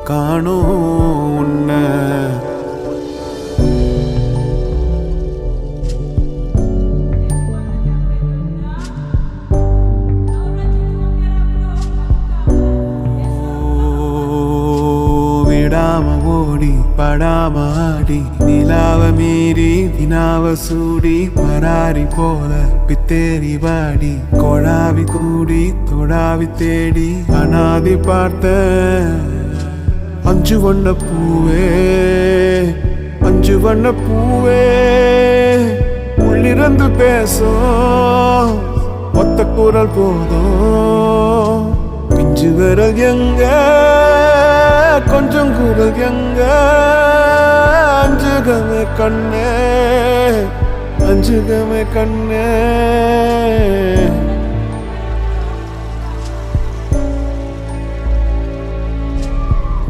காணோம் உன்னை. விடாம ஓடி படாம ஆடி நிலாவ மீறி வினாவ சூடி பராரி போல பித்தேரி வாடி கொடாவி கூடி தொடாவி தேடி அனாதி பார்த்த அஞ்சு வண்ண பூவே அஞ்சு வண்ண பூவே உள்ளிருந்து பேசும் ஒத்த குரல் போதும். பிஞ்சு விரல் எங்க கொஞ்சம் குரல் எங்க அஞ்சுகமே கண்ணே அஞ்சுகமே கண்ணே.